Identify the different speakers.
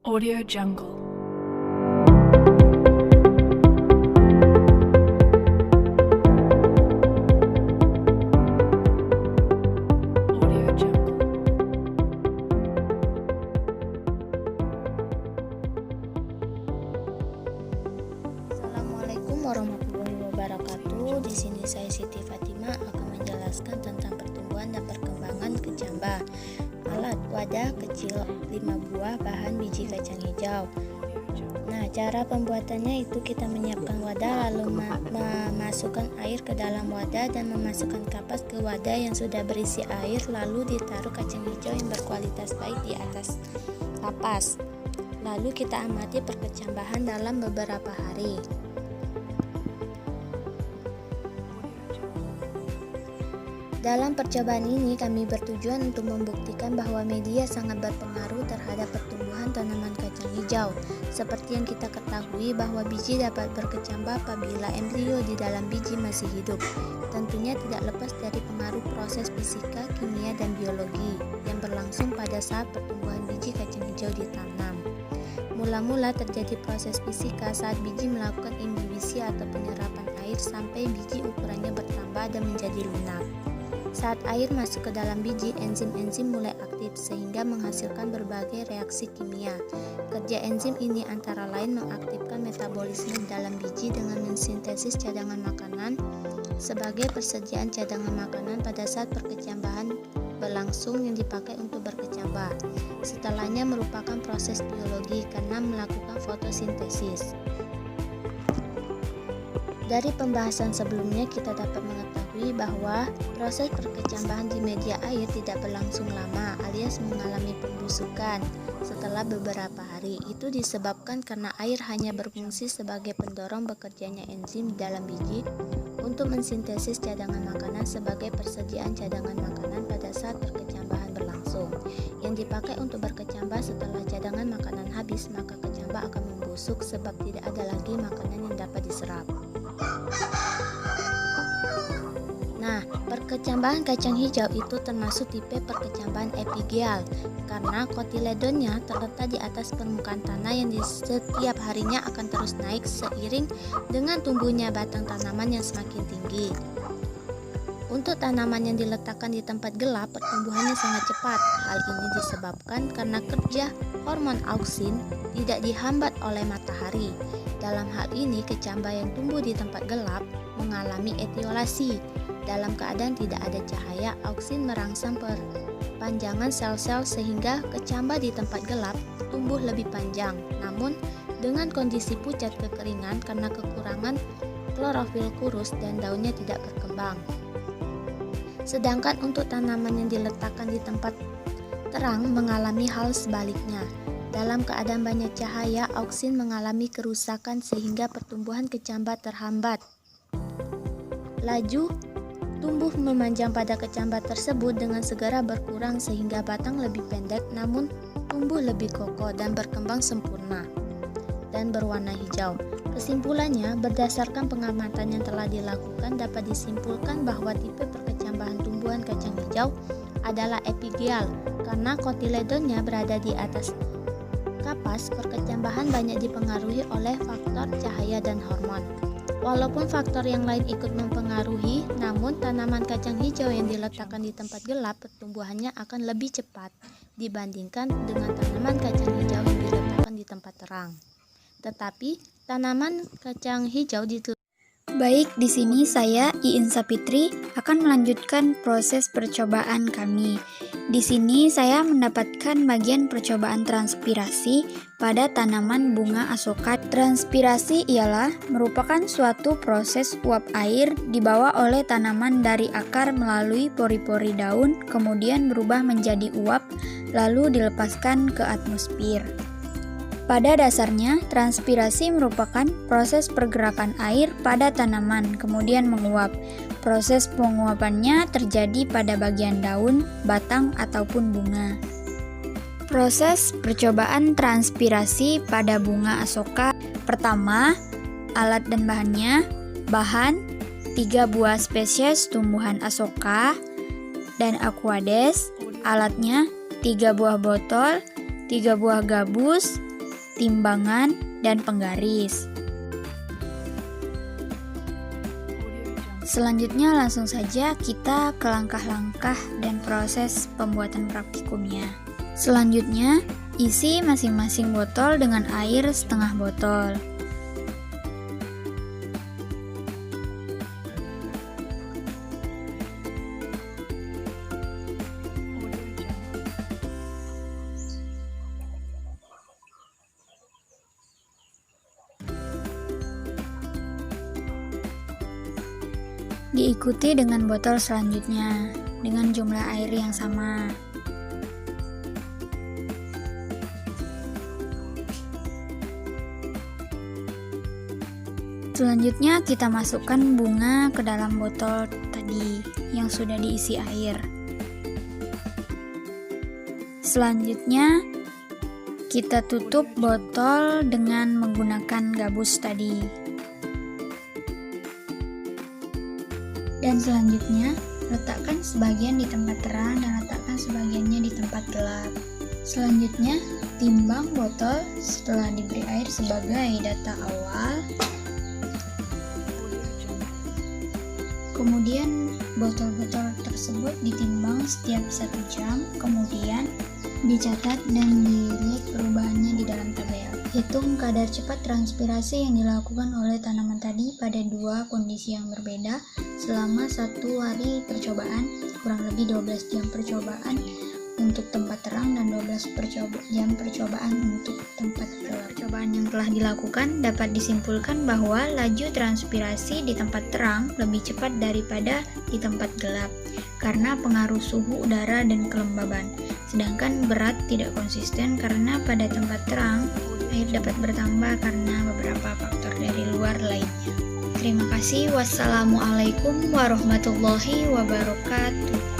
Speaker 1: Audio Jungle. Audio Jungle.
Speaker 2: Assalamualaikum warahmatullahi wabarakatuh. Di sini saya Siti Fatima akan menjelaskan tentang pertumbuhan dan perkembangan kecambah. Alat wadah kecil 5 buah, bahan biji kacang hijau. Nah, cara pembuatannya itu kita menyiapkan wadah lalu memasukkan air ke dalam wadah dan memasukkan kapas ke wadah yang sudah berisi air, lalu ditaruh kacang hijau yang berkualitas baik di atas kapas. Lalu kita amati perkecambahan dalam beberapa hari. Dalam percobaan ini kami bertujuan untuk membuktikan bahwa media sangat berpengaruh terhadap pertumbuhan tanaman kacang hijau. Seperti yang kita ketahui bahwa biji dapat berkecambah apabila embrio di dalam biji masih hidup. Tentunya tidak lepas dari pengaruh proses fisika, kimia, dan biologi yang berlangsung pada saat pertumbuhan biji kacang hijau ditanam. Mula-mula terjadi proses fisika saat biji melakukan imbibisi atau penyerapan air sampai biji ukurannya bertambah dan menjadi lunak. Saat air masuk ke dalam biji, enzim-enzim mulai aktif sehingga menghasilkan berbagai reaksi kimia. Kerja enzim ini antara lain mengaktifkan metabolisme dalam biji dengan mensintesis cadangan makanan sebagai persediaan cadangan makanan pada saat perkecambahan berlangsung yang dipakai untuk berkecambah. Setelahnya merupakan proses biologi karena melakukan fotosintesis. Dari pembahasan sebelumnya kita dapat mengetahui bahwa proses perkecambahan di media air tidak berlangsung lama alias mengalami pembusukan setelah beberapa hari. Itu disebabkan karena air hanya berfungsi sebagai pendorong bekerjanya enzim di dalam biji untuk mensintesis cadangan makanan sebagai persediaan cadangan makanan pada saat perkecambahan berlangsung. Yang dipakai untuk berkecambah setelah cadangan makanan habis, maka kecambah akan membusuk sebab tidak ada lagi makanan yang dapat diserap. Nah, perkecambahan kacang hijau itu termasuk tipe perkecambahan epigeal karena kotiledonnya terletak di atas permukaan tanah yang di setiap harinya akan terus naik seiring dengan tumbuhnya batang tanaman yang semakin tinggi. Untuk tanaman yang diletakkan di tempat gelap, pertumbuhannya sangat cepat. Hal ini disebabkan karena kerja hormon auksin tidak dihambat oleh matahari. Dalam hal ini, kecambah yang tumbuh di tempat gelap mengalami etiolasi. Dalam keadaan tidak ada cahaya, auksin merangsang perpanjangan sel-sel sehingga kecambah di tempat gelap tumbuh lebih panjang. Namun, dengan kondisi pucat kekeringan karena kekurangan klorofil kurus dan daunnya tidak berkembang. Sedangkan untuk tanaman yang diletakkan di tempat terang mengalami hal sebaliknya. Dalam keadaan banyak cahaya, auksin mengalami kerusakan sehingga pertumbuhan kecambah terhambat. Laju tumbuh memanjang pada kecambah tersebut dengan segera berkurang sehingga batang lebih pendek namun tumbuh lebih kokoh dan berkembang sempurna dan berwarna hijau. Kesimpulannya, berdasarkan pengamatan yang telah dilakukan dapat disimpulkan bahwa tipe perkecambahan tumbuhan kacang hijau adalah epigeal karena kotiledonnya berada di atas kapas. Perkecambahan banyak dipengaruhi oleh faktor cahaya dan hormon. Walaupun faktor yang lain ikut mempengaruhi, namun tanaman kacang hijau yang diletakkan di tempat gelap pertumbuhannya akan lebih cepat dibandingkan dengan tanaman kacang hijau yang diletakkan di tempat terang. Tetapi tanaman kacang hijau
Speaker 3: Baik, di sini saya Iin Sapitri akan melanjutkan proses percobaan kami. Di sini saya mendapatkan bagian percobaan transpirasi pada tanaman bunga asoka. Transpirasi ialah merupakan suatu proses uap air dibawa oleh tanaman dari akar melalui pori-pori daun, kemudian berubah menjadi uap, lalu dilepaskan ke atmosfer. Pada dasarnya, transpirasi merupakan proses pergerakan air pada tanaman, kemudian menguap. Proses penguapannya terjadi pada bagian daun, batang, ataupun bunga. Proses percobaan transpirasi pada bunga asoka. Pertama, alat dan bahannya. Bahan, 3 buah spesies tumbuhan asoka dan aquades. Alatnya, 3 buah botol, 3 buah gabus, timbangan, dan penggaris. Selanjutnya langsung saja kita ke langkah-langkah dan proses pembuatan praktikumnya. Selanjutnya, isi masing-masing botol dengan air setengah botol. Diikuti dengan botol selanjutnya dengan jumlah air yang sama. Selanjutnya kita masukkan bunga ke dalam botol tadi yang sudah diisi air. Selanjutnya kita tutup botol dengan menggunakan gabus tadi. Dan selanjutnya, letakkan sebagian di tempat terang dan letakkan sebagiannya di tempat gelap. Selanjutnya, timbang botol setelah diberi air sebagai data awal. Kemudian, botol-botol tersebut ditimbang setiap 1 jam, kemudian dicatat dan dilihat perubahannya di dalam tabel. Hitung kadar cepat transpirasi yang dilakukan oleh tanaman tadi pada 2 kondisi yang berbeda selama 1 hari percobaan, kurang lebih 12 jam percobaan untuk tempat terang dan 12 jam percobaan untuk tempat gelap. Percobaan yang telah dilakukan dapat disimpulkan bahwa laju transpirasi di tempat terang lebih cepat daripada di tempat gelap karena pengaruh suhu udara dan kelembaban. Sedangkan berat tidak konsisten karena pada tempat terang air dapat bertambah karena beberapa faktor dari luar lainnya. Terima kasih. Wassalamualaikum warahmatullahi wabarakatuh.